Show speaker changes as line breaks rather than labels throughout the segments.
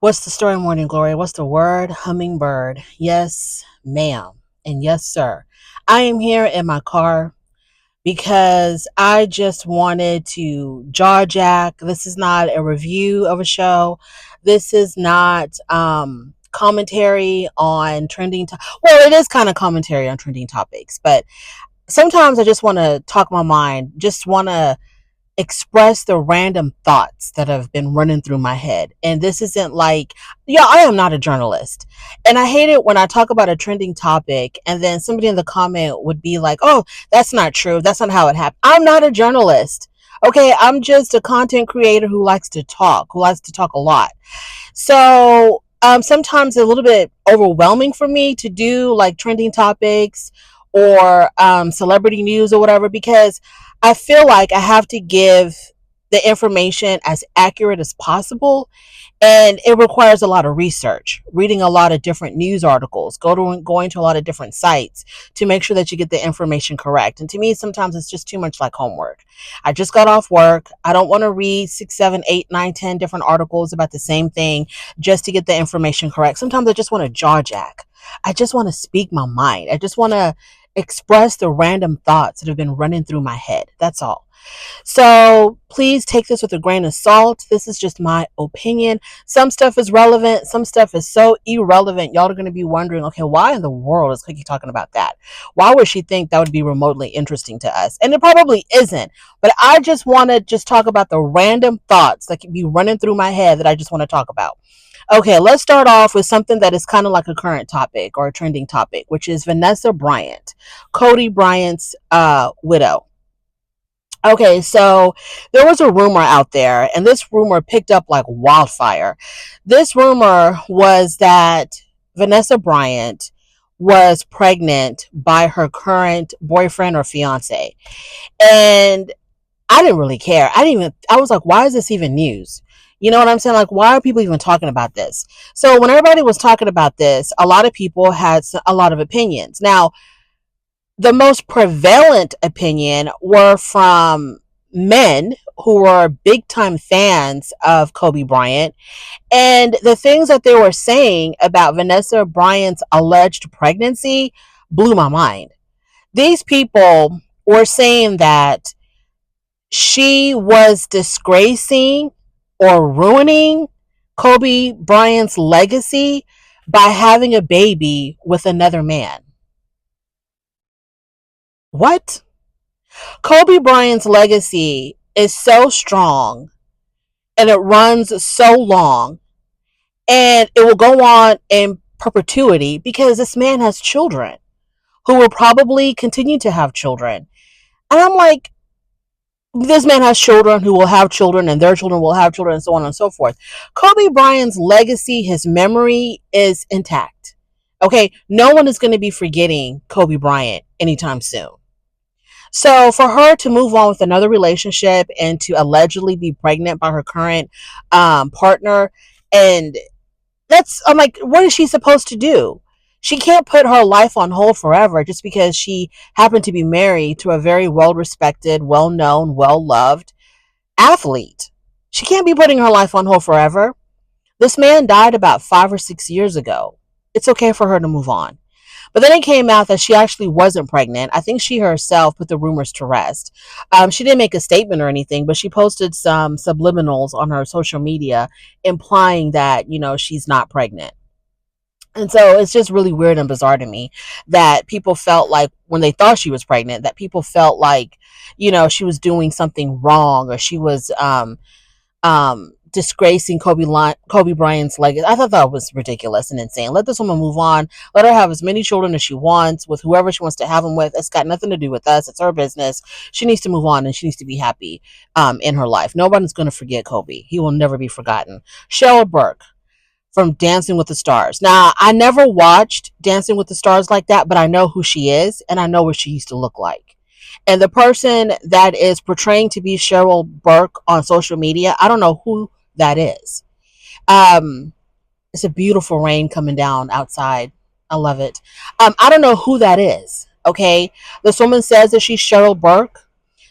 What's the story, Morning Glory? What's the word? Hummingbird. Yes, ma'am. And yes, sir. I am here in my car because I just wanted to jaw jack. This is not a review of a show. This is not commentary on well, it is kind of commentary on trending topics, but sometimes I just want to talk my mind, just want to express the random thoughts that have been running through my head. And this isn't like, yeah, I am not a journalist. And I hate it when I talk about a trending topic and then somebody in the comment would be like, oh, that's not true. That's not how it happened. I'm not a journalist. Okay, I'm just a content creator who likes to talk a lot. So sometimes it's a little bit overwhelming for me to do like trending topics or celebrity news or whatever, because I feel like I have to give the information as accurate as possible, and it requires a lot of research, reading a lot of different news articles, going to a lot of different sites to make sure that you get the information correct. And to me, sometimes it's just too much like homework. I just got off work. I don't want to read 6, 7, 8, 9, 10 different articles about the same thing just to get the information correct. Sometimes I just want to jaw jack. I just want to speak my mind. I just want to express the random thoughts that have been running through my head. That's all. So please take this with a grain of salt. This is just my opinion. Some stuff is relevant. Some stuff is so irrelevant. Y'all are going to be wondering, okay, why in the world is Cookie talking about that? Why would she think that would be remotely interesting to us? And it probably isn't. But I just want to just talk about the random thoughts that can be running through my head that I just want to talk about. Okay, let's start off with something that is kind of like a current topic or a trending topic, which is Vanessa Bryant, Kobe Bryant's widow. Okay, so there was a rumor out there, and this rumor picked up like wildfire. This rumor was that Vanessa Bryant was pregnant by her current boyfriend or fiance. And I didn't really care. I was like, why is this even news? You know what I'm saying? Like, why are people even talking about this? So when everybody was talking about this, a lot of people had a lot of opinions. Now, the most prevalent opinion were from men who were big time fans of Kobe Bryant. And the things that they were saying about Vanessa Bryant's alleged pregnancy blew my mind. These people were saying that she was disgracing or ruining Kobe Bryant's legacy by having a baby with another man. What? Kobe Bryant's legacy is so strong and it runs so long and it will go on in perpetuity because this man has children who will probably continue to have children. And I'm like, this man has children who will have children and their children will have children and so on and so forth. Kobe Bryant's legacy, his memory is intact. Okay, no one is going to be forgetting Kobe Bryant anytime soon. So for her to move on with another relationship and to allegedly be pregnant by her current partner, and I'm like, what is she supposed to do? She can't put her life on hold forever just because she happened to be married to a very well respected, well known, well loved athlete. She can't be putting her life on hold forever. This man died about 5 or 6 years ago. It's okay for her to move on. But then it came out that she actually wasn't pregnant. I think she herself put the rumors to rest. She didn't make a statement or anything, but she posted some subliminals on her social media implying that, she's not pregnant. And so it's just really weird and bizarre to me that people felt like when they thought she was pregnant, that people felt like, she was doing something wrong or she was disgracing Kobe Bryant's legacy. I thought that was ridiculous and insane. Let this woman move on. Let her have as many children as she wants with whoever she wants to have them with. It's got nothing to do with us. It's her business. She needs to move on and she needs to be happy in her life. Nobody's going to forget Kobe. He will never be forgotten. Cheryl Burke from Dancing with the Stars. Now, I never watched Dancing with the Stars like that, but I know who she is and I know what she used to look like. And the person that is portraying to be Cheryl Burke on social media, I don't know who that is. It's a beautiful rain coming down outside. I love it. I don't know who that is. Okay. This woman says that she's Cheryl Burke.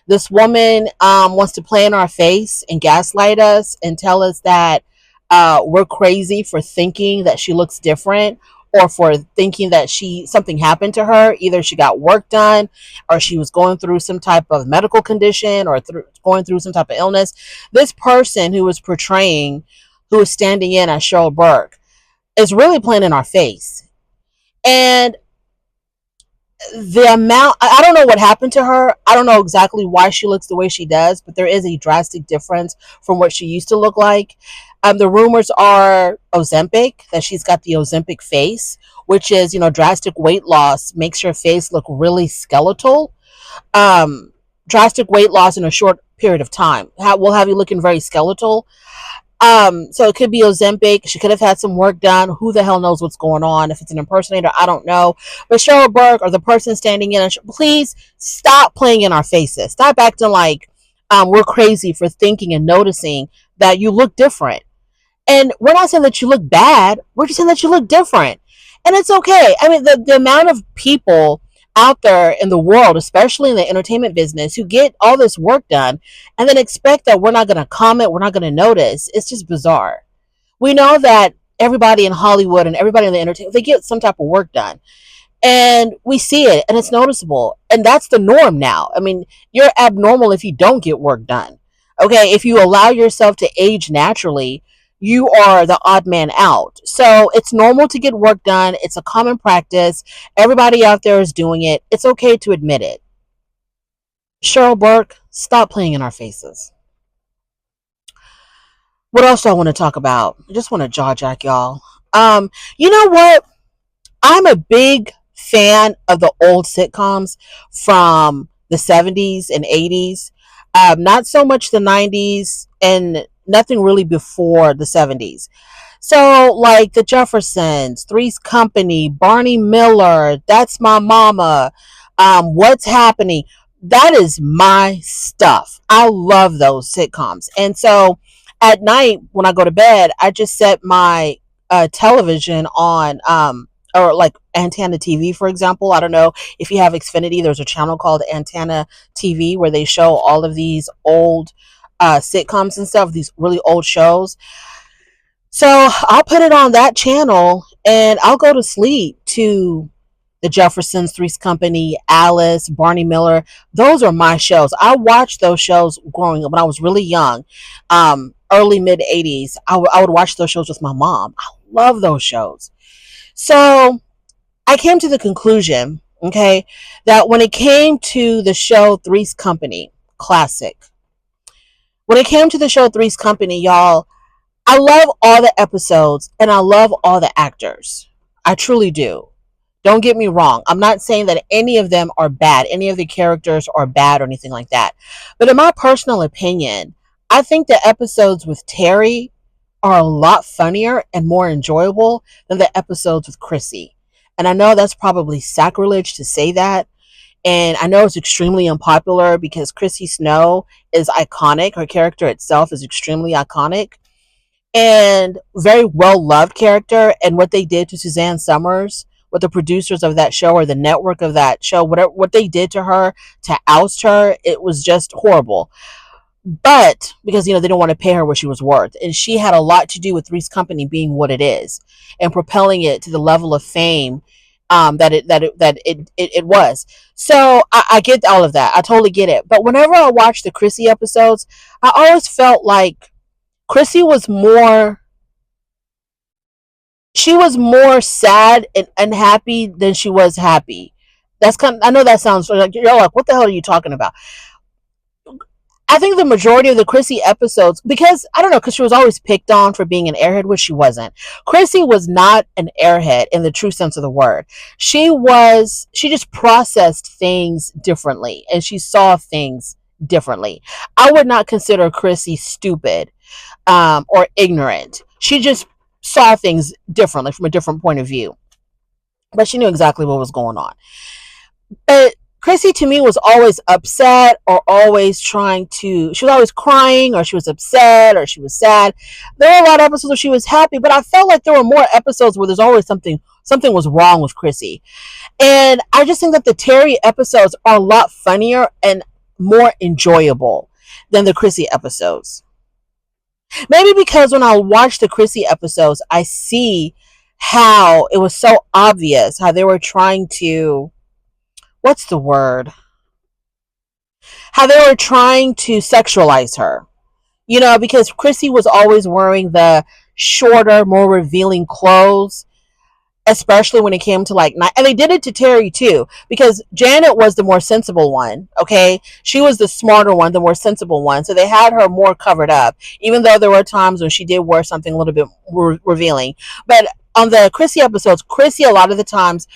This woman wants to play in our face and gaslight us and tell us that we're crazy for thinking that she looks different, or for thinking that something happened to her. Either she got work done, or she was going through some type of medical condition, or going through some type of illness. This person who was portraying, who was standing in as Cheryl Burke, is really playing in our face. And the amount, I don't know what happened to her. I don't know exactly why she looks the way she does, but there is a drastic difference from what she used to look like. The rumors are Ozempic, that she's got the Ozempic face, which is, drastic weight loss makes your face look really skeletal. Drastic weight loss in a short period of time will have you looking very skeletal. So it could be Ozempic. She could have had some work done. Who the hell knows what's going on? If it's an impersonator, I don't know. But Cheryl Burke, or the person standing in, please stop playing in our faces. Stop acting like we're crazy for thinking and noticing that you look different. And we're not saying that you look bad. We're just saying that you look different. And it's okay. I mean, the amount of people out there in the world, especially in the entertainment business, who get all this work done and then expect that we're not going to comment, we're not going to notice. It's just bizarre. We know that everybody in Hollywood and everybody in the entertainment, they get some type of work done. And we see it, and it's noticeable. And that's the norm now. I mean, you're abnormal if you don't get work done. Okay, if you allow yourself to age naturally, you are the odd man out. So it's normal to get work done. It's a common practice. Everybody out there is doing it. It's okay to admit it. Cheryl Burke, stop playing in our faces. What else do I want to talk about? I just want to jaw jack y'all. You know what? I'm a big fan of the old sitcoms from the 70s and 80s. Not so much the 90s, and nothing really before the 70s. So, like the Jeffersons, Three's Company, Barney Miller, That's My Mama, What's Happening. That is my stuff. I love those sitcoms. And so at night when I go to bed, I just set my television on, or like Antenna TV, for example. I don't know if you have Xfinity. There's a channel called Antenna TV where they show all of these old sitcoms and stuff, these really old shows. So I'll put it on that channel and I'll go to sleep to the Jeffersons, Three's Company, Alice, Barney Miller. Those are my shows. I watched those shows growing up when I was really young, early mid 80s. I would watch those shows with my mom. I love those shows. So I came to the conclusion, okay, that when it came to the show Three's Company, classic. When it came to the show Three's Company, y'all, I love all the episodes and I love all the actors. I truly do. Don't get me wrong. I'm not saying that any of them are bad. Any of the characters are bad or anything like that. But in my personal opinion, I think the episodes with Terry are a lot funnier and more enjoyable than the episodes with Chrissy. And I know that's probably sacrilege to say that. And I know it's extremely unpopular because Chrissy Snow is iconic. Her character itself is extremely iconic and very well loved character. And what they did to Suzanne Summers, what the producers of that show or the network of that show, whatever what they did to her to oust her, it was just horrible. But because they don't want to pay her what she was worth, and she had a lot to do with Three's Company being what it is and propelling it to the level of fame that it was. So I get all of that. I totally get it. But whenever I watch the Chrissy episodes, I always felt like Chrissy was more she was more sad and unhappy than she was happy. That's I know that sounds like you're like, what the hell are you talking about? I think the majority of the Chrissy episodes, because I don't know, because she was always picked on for being an airhead, which she wasn't. Chrissy was not an airhead in the true sense of the word. She just processed things differently and she saw things differently. I would not consider Chrissy stupid or ignorant. She just saw things differently from a different point of view, but she knew exactly what was going on. But Chrissy to me was always upset or always she was always crying or she was upset or she was sad. There were a lot of episodes where she was happy, but I felt like there were more episodes where there's always something was wrong with Chrissy. And I just think that the Terry episodes are a lot funnier and more enjoyable than the Chrissy episodes. Maybe because when I watch the Chrissy episodes, I see how it was so obvious how they were trying to, what's the word? How they were trying to sexualize her. You know, because Chrissy was always wearing the shorter, more revealing clothes, especially when it came to like night. And they did it to Terry too, because Janet was the more sensible one. Okay, she was the smarter one, the more sensible one. So they had her more covered up, even though there were times when she did wear something a little bit revealing. But on the Chrissy episodes, Chrissy a lot of the times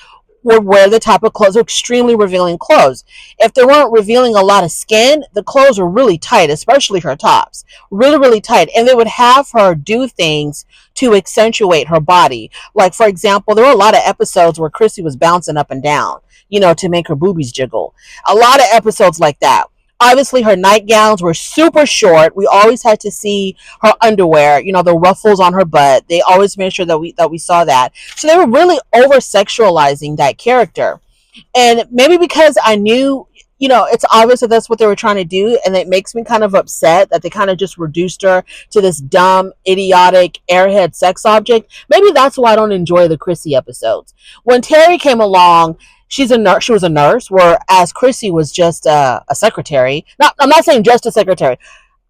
would wear the type of clothes, extremely revealing clothes. If they weren't revealing a lot of skin, the clothes were really tight, especially her tops. Really, really tight. And they would have her do things to accentuate her body. Like, for example, there were a lot of episodes where Chrissy was bouncing up and down, you know, to make her boobies jiggle. A lot of episodes like that. Obviously, her nightgowns were super short. We always had to see her underwear, you know, the ruffles on her butt. They always made sure that we saw that. So they were really over sexualizing that character. And maybe because I knew, you know, it's obvious that that's what they were trying to do, and it makes me kind of upset that they kind of just reduced her to this dumb, idiotic, airhead sex object. Maybe that's why I don't enjoy the Chrissy episodes. When Terry came along, she's a nurse. She was a nurse, whereas Chrissy was just a secretary. Not, I'm not saying just a secretary.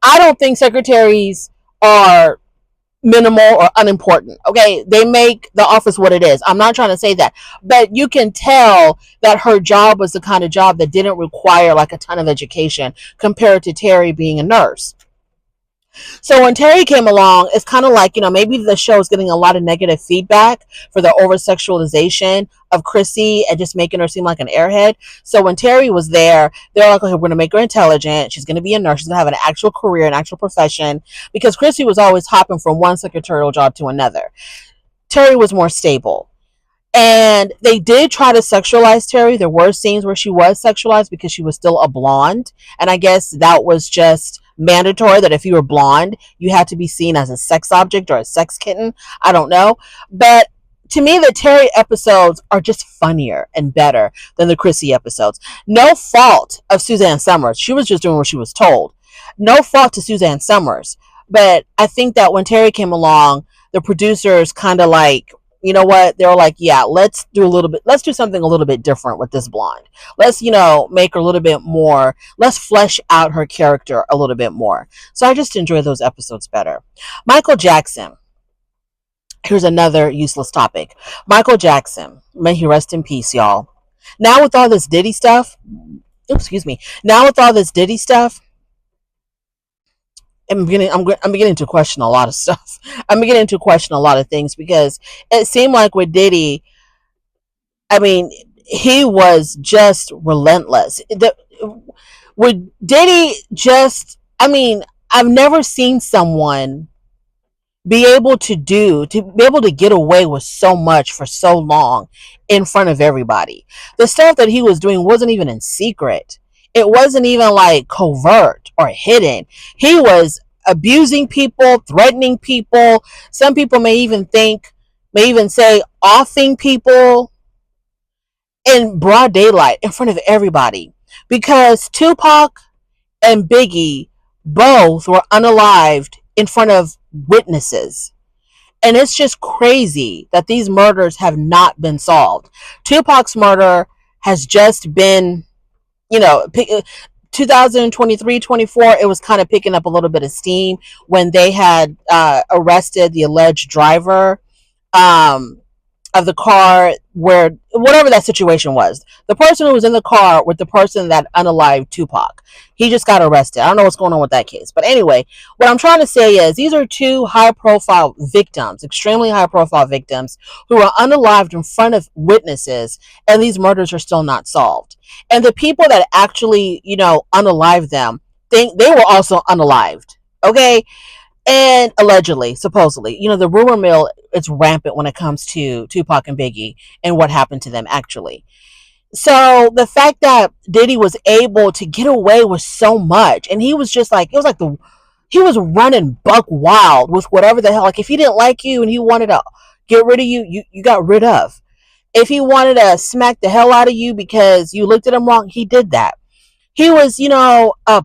I don't think secretaries are minimal or unimportant. Okay, they make the office what it is. I'm not trying to say that, but you can tell that her job was the kind of job that didn't require like a ton of education compared to Terry being a nurse. So when Terry came along, it's kind of like, you know, maybe the show is getting a lot of negative feedback for the over sexualization of Chrissy and just making her seem like an airhead. So when Terry was there, they're like, okay, we're going to make her intelligent. She's going to be a nurse. She's going to have an actual career, an actual profession, because Chrissy was always hopping from one secretarial job to another. Terry was more stable. And they did try to sexualize Terry. There were scenes where she was sexualized because she was still a blonde. And I guess that was just mandatory, that if you were blonde, you had to be seen as a sex object or a sex kitten. I don't know. But to me, the Terry episodes are just funnier and better than the Chrissy episodes. No fault of Suzanne Summers. She was just doing what she was told. No fault to Suzanne Summers. But I think that when Terry came along, the producers kind of like, you know what, they were like, yeah, let's do something a little bit different with this blonde. Let's, you know, make her a little bit more, let's flesh out her character a little bit more. So I just enjoy those episodes better. Michael Jackson. Here's another useless topic. Michael Jackson, may he rest in peace, y'all. Now with all this Diddy stuff, now with all this Diddy stuff, I'm beginning to question a lot of stuff. I'm beginning to question a lot of things, because it seemed like with Diddy, I mean, he was just relentless. With Diddy, just, I mean, I've never seen someone be able to get away with so much for so long in front of everybody. The stuff that he was doing wasn't even in secret. It wasn't even like covert or hidden. He was abusing people, threatening people. Some people may even say offing people in broad daylight in front of everybody, because Tupac and Biggie both were unalived in front of witnesses. And it's just crazy that these murders have not been solved. Tupac's murder has just been, you know, 2023, 24, it was kind of picking up a little bit of steam when they had arrested the alleged driver um, of the car, where whatever that situation was, the person who was in the car with the person that unalived Tupac, he just got arrested. I don't know what's going on with that case, but anyway, what I'm trying to say is these are two high profile victims, extremely high profile victims, who are unalived in front of witnesses, and these murders are still not solved. And the people that actually, you know, unalived them think they were also unalived. Okay, and allegedly, supposedly, you know, the rumor mill is rampant when it comes to Tupac and Biggie and what happened to them actually. So the fact that Diddy was able to get away with so much, and he was just like, it was like he was running buck wild with whatever the hell. Like, if he didn't like you and he wanted to get rid of you, you got rid of. If he wanted to smack the hell out of you because you looked at him wrong, he did that. He was,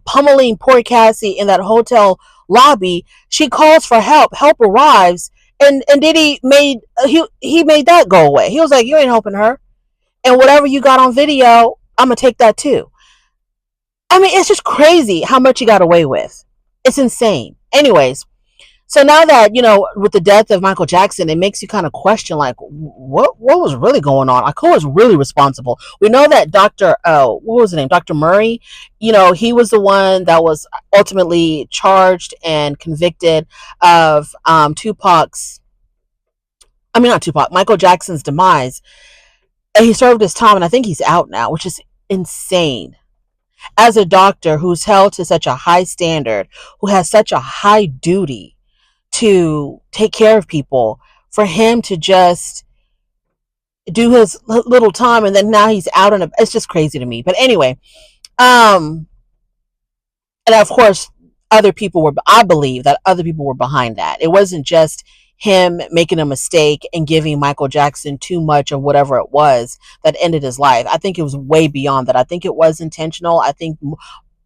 pummeling poor Cassie in that hotel lobby. She calls for help. Help arrives, and Diddy he made that go away. He was like, "You ain't helping her, and whatever you got on video, I'm gonna take that too." I mean, it's just crazy how much he got away with. It's insane. Anyways, so now that, with the death of Michael Jackson, it makes you kind of question, like, what was really going on? Like, who was really responsible? We know that what was his name? Dr. Murray, he was the one that was ultimately charged and convicted of not Tupac, Michael Jackson's demise. And he served his time, and I think he's out now, which is insane. As a doctor who's held to such a high standard, who has such a high duty to take care of people, for him to just do his little time and then now he's out it's just crazy to me. But anyway, um and of course I believe that other people were behind that. It wasn't just him making a mistake and giving Michael Jackson too much of whatever it was that ended his life. I think it was way beyond that. I think it was intentional. I think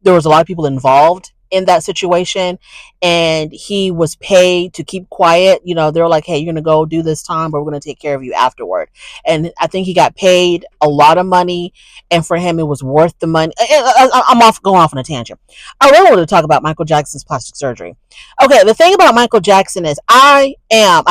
there was a lot of people involved in that situation, and he was paid to keep quiet. They're like, "Hey, you're gonna go do this time, but we're gonna take care of you afterward." And I think he got paid a lot of money, and for him it was worth the money. I'm going off on a tangent. I really wanted to talk about Michael Jackson's plastic surgery. Okay, the thing about Michael Jackson is I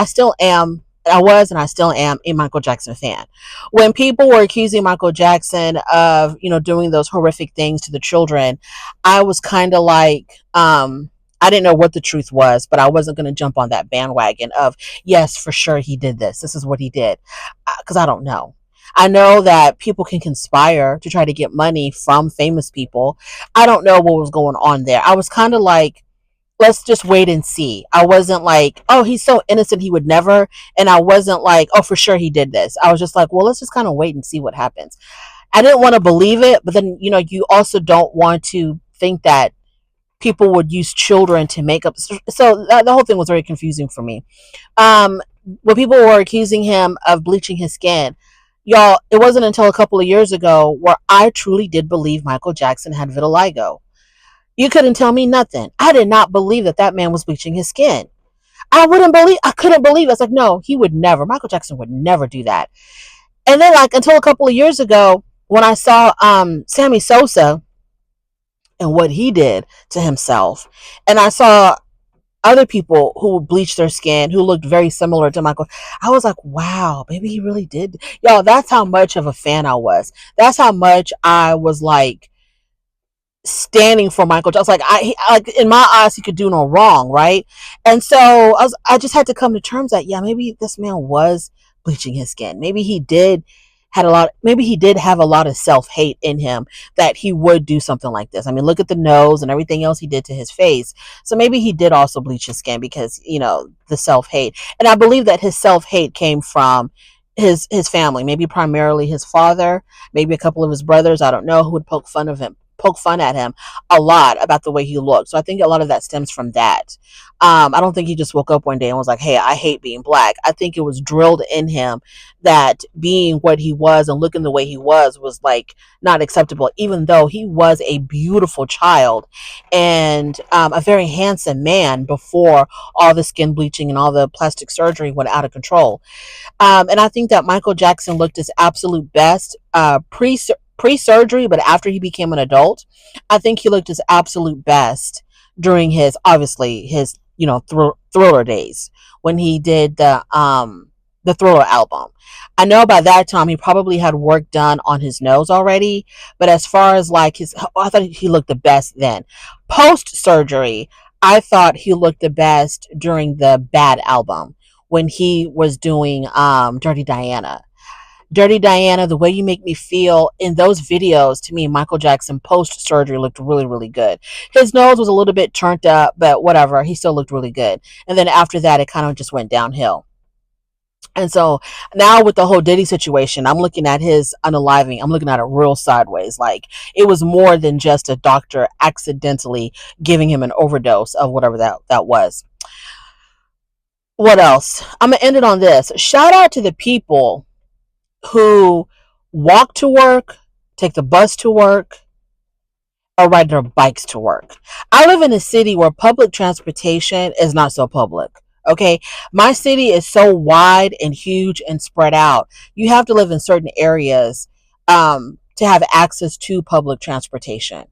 still am, I was, and I still am a Michael Jackson fan. When people were accusing Michael Jackson of, doing those horrific things to the children, I was kind of like, I didn't know what the truth was, but I wasn't going to jump on that bandwagon of, yes, for sure he did this. This is what he did. Because I don't know. I know that people can conspire to try to get money from famous people. I don't know what was going on there. I was kind of like, let's just wait and see. I wasn't like, oh, he's so innocent, he would never. And I wasn't like, oh, for sure he did this. I was just like, well, let's just kind of wait and see what happens. I didn't want to believe it, but then, you also don't want to think that people would use children to make up. So the whole thing was very confusing for me. When people were accusing him of bleaching his skin, y'all, it wasn't until a couple of years ago where I truly did believe Michael Jackson had vitiligo. You couldn't tell me nothing. I did not believe that man was bleaching his skin. I couldn't believe it. It's like, no, he would never. Michael Jackson would never do that. And then, like, until a couple of years ago, when I saw Sammy Sosa and what he did to himself, and I saw other people who bleached their skin who looked very similar to Michael, I was like, wow, maybe he really did. Y'all, that's how much of a fan I was. That's how much I was like standing for Michael Jackson. Like in my eyes, he could do no wrong, right? And so I just had to come to terms that, yeah, maybe this man was bleaching his skin. Maybe he did maybe he did have a lot of self-hate in him, that he would do something like this. I mean, look at the nose and everything else he did to his face. So maybe he did also bleach his skin because, the self-hate. And I believe that his self-hate came from his family, maybe primarily his father, maybe a couple of his brothers, I don't know, who would poke fun at him a lot about the way he looked. So I think a lot of that stems from that. I don't think he just woke up one day and was like, hey, I hate being black. I think it was drilled in him that being what he was and looking the way he was like not acceptable, even though he was a beautiful child and a very handsome man before all the skin bleaching and all the plastic surgery went out of control. And I think that Michael Jackson looked his absolute best pre-surgery, but after he became an adult, I think he looked his absolute best during his Thriller days, when he did the Thriller album. I know by that time he probably had work done on his nose already, but as far as like I thought he looked the best then. Post surgery, I thought he looked the best during the Bad album, when he was doing Dirty Diana. Dirty Diana, The Way You Make Me Feel, in those videos, to me, Michael Jackson post surgery looked really, really good. His nose was a little bit turned up, but whatever, he still looked really good. And then after that, it kind of just went downhill. And so now with the whole Diddy situation, I'm looking at his unaliving. I'm looking at it real sideways. Like, it was more than just a doctor accidentally giving him an overdose of whatever that was. What else? I'm going to end it on this. Shout out to the people who walk to work, take the bus to work, or ride their bikes to work. I live in a city where public transportation is not so public. Okay. My city is so wide and huge and spread out. You have to live in certain areas to have access to public transportation.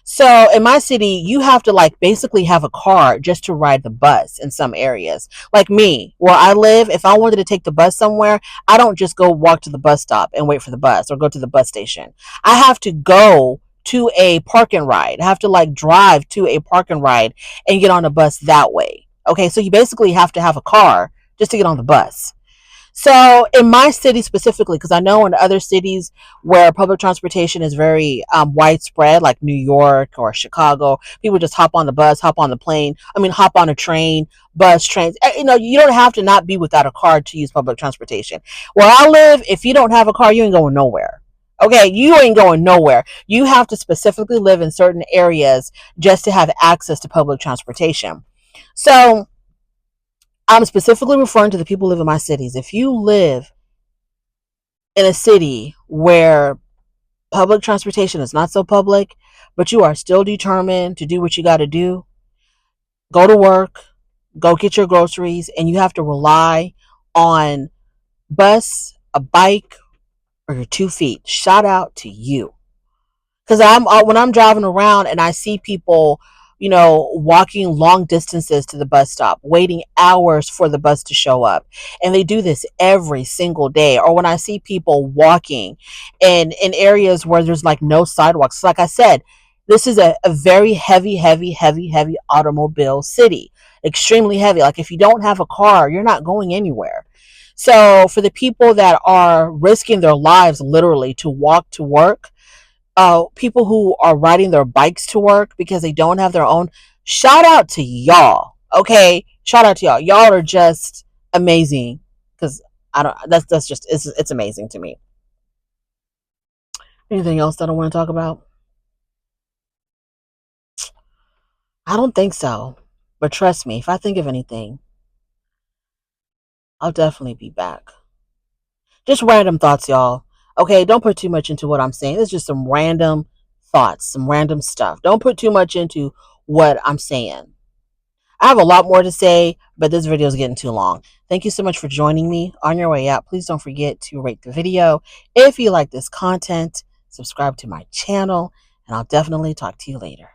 So in my city, you have to like basically have a car just to ride the bus in some areas. Like me, where I live, if I wanted to take the bus somewhere, I don't just go walk to the bus stop and wait for the bus or go to the bus station. I have to go to a park and ride. I have to like drive to a park and ride and get on a bus that way. Okay, so you basically have to have a car just to get on the bus. So in my city specifically, because I know in other cities where public transportation is very widespread, like New York or Chicago, people just hop on the bus, hop on the plane. I mean, hop on a train, bus, trains. You know, you don't have to not be without a car to use public transportation. Where I live, if you don't have a car, you ain't going nowhere. Okay, you ain't going nowhere. You have to specifically live in certain areas just to have access to public transportation. So I'm specifically referring to the people who live in my cities. If you live in a city where public transportation is not so public, but you are still determined to do what you got to do, go to work, go get your groceries, and you have to rely on bus, a bike, or your 2 feet. Shout out to you. Because I'm when I'm driving around and I see people, you know, walking long distances to the bus stop, waiting hours for the bus to show up, and they do this every single day. Or when I see people walking in areas where there's like no sidewalks, like I said, this is a very heavy automobile city, extremely heavy. Like if you don't have a car, you're not going anywhere. So for the people that are risking their lives literally to walk to work, people who are riding their bikes to work because they don't have their own, shout out to y'all. Okay, shout out to y'all. Y'all are just amazing. Because I don't. That's just it's amazing to me. Anything else that I want to talk about? I don't think so. But trust me, if I think of anything, I'll definitely be back. Just random thoughts, y'all. Okay, don't put too much into what I'm saying. It's just some random thoughts, some random stuff. Don't put too much into what I'm saying. I have a lot more to say, but this video is getting too long. Thank you so much for joining me. On your way out, please don't forget to rate the video. If you like this content, subscribe to my channel, and I'll definitely talk to you later.